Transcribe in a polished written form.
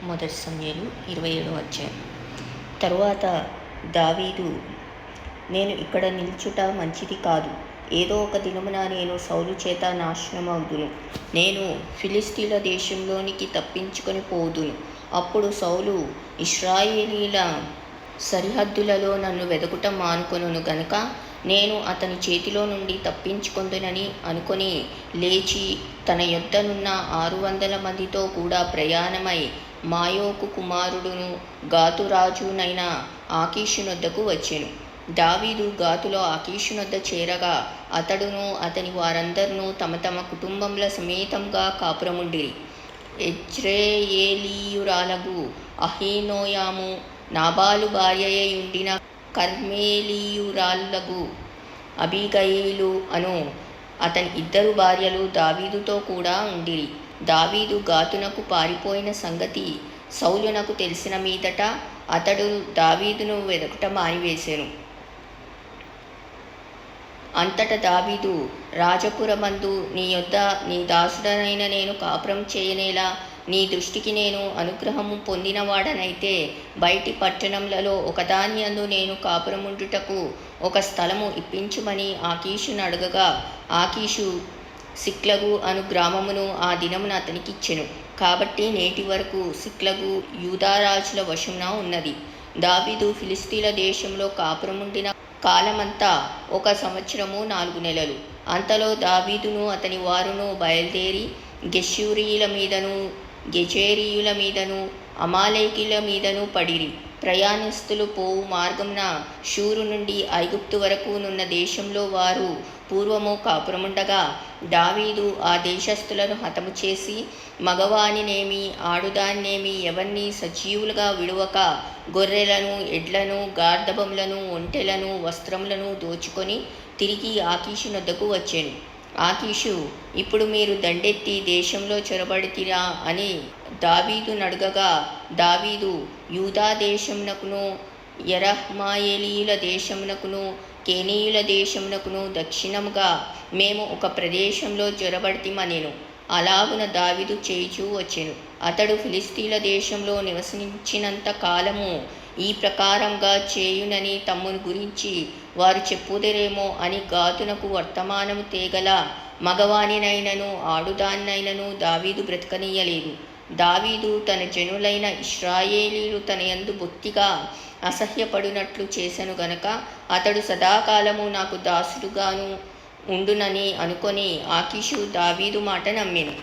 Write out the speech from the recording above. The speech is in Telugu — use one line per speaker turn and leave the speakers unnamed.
మొదటి సమూయేలు 27వ అధ్యాయం. తరువాత దావీదు, నేను ఇక్కడ నిల్చుట మంచిది కాదు, ఏదో ఒక దినమున నేను సౌలు చేత నాశనమగుదును, నేను ఫిలిష్తీయుల దేశంలోనికి తప్పించుకొని పోదును. అప్పుడు సౌలు ఇశ్రాయేలీయుల సరిహద్దులలో నన్ను వెదకుట మానుకొనును గనుక నేను అతని చేతిలో నుండి తప్పించుకొందునని అనుకొని లేచి తన యొద్దనున్న 600 మందితో కూడా ప్రయాణమై మాయోకు కుమారుడును గాతు రాజునైన ఆకీషునొద్దకు వచ్చెను. దావీదు గాతులో ఆకీషునొద్ద చేరగా అతడును అతని వారందరును తమ తమ కుటుంబముల సమేతంగా కాపురముండిరి. యెజ్రెయేలీయురాలగు అహీనోయము నాబాలు భార్యయయుండిన కర్మెలీయురాలగు అబీగయీలు అను అతని 2 భార్యలు దావీదుతో కూడా ఉండిరి. దావీదు గాతునకు పారిపోయిన సంగతి సౌలునకు తెలిసిన మీదట అతడు దావీదును వెదకుట మానివేసెను. అంతట దావీదు, రాజపురమందు నీ యొద్ద నీ దాసుడనైన నేను కాపురం చేయనేలా? నీ దృష్టికి నేను అనుగ్రహము పొందినవాడనైతే బయటి పట్టణములలో ఒకదాని యందు నేను కాపురముండుటకు ఒక స్థలము ఇప్పించుమని ఆకీషును అడగగా, ఆకీషు సిక్లగు అను గ్రామమును ఆ దినమున అతనికిచ్చెను. కాబట్టి నేటి వరకు సిక్లగు యూదారాజుల వశమున ఉన్నది. దావీదు ఫిలిష్తీయుల దేశంలో కాపురముండిన కాలమంతా 1 సంవత్సరము 4 నెలలు. అంతలో దావీదును అతని వారును బయలుదేరి గెషూరీయుల మీదను గెజేరీయుల మీదను అమాలేకీయుల మీదను పడిరి. ప్రయాణస్తులు పోవు మార్గమున షూరు నుండి ఐగుప్తు వరకు నున్న దేశంలో వారు పూర్వము కాపురముండగా దావీదు ఆ దేశస్థులను హతము చేసి మగవానినేమి ఆడుదానినేమి ఎవరిని సజీవులుగా విడువక గొర్రెలను, ఎడ్లను, గార్ధబములను, ఒంటెలను, వస్త్రములను దోచుకొని తిరిగి ఆకీషునొద్దకు వచ్చెను. ఆకీషు, ఇప్పుడు మీరు దండెత్తి దేశంలో చొరబడితిరా అని దావీదు నడగగా, దావీదు, యూదా దేశమునకును యెరహ్మెయేలీయుల దేశమునకును కేనీయుల దేశమునకును దక్షిణముగా మేము ఒక ప్రదేశంలో జొరబడితిమనెను. అలాగున దావీదు చేయుచూ వచ్చెను. అతడు ఫిలిష్తీయుల దేశంలో నివసించినంత కాలము ఈ ప్రకారంగా చేయునని తమ్మును గురించి వారు చెప్పుదురేమో అని గాతునకు వర్తమానము తేగల మగవానినైనను ఆడుదానినైనను దావీదు బ్రతకనీయలేదు. దావీదు తన జనులైన ఇశ్రాయేలీయులు తన యందు బొత్తిగా అసహ్యపడినట్లు చేసెను గనక అతడు సదాకాలము నాకు దాసుడుగాను ఉండునని అనుకొని ఆకీషు దావీదు మాట నమ్మెను.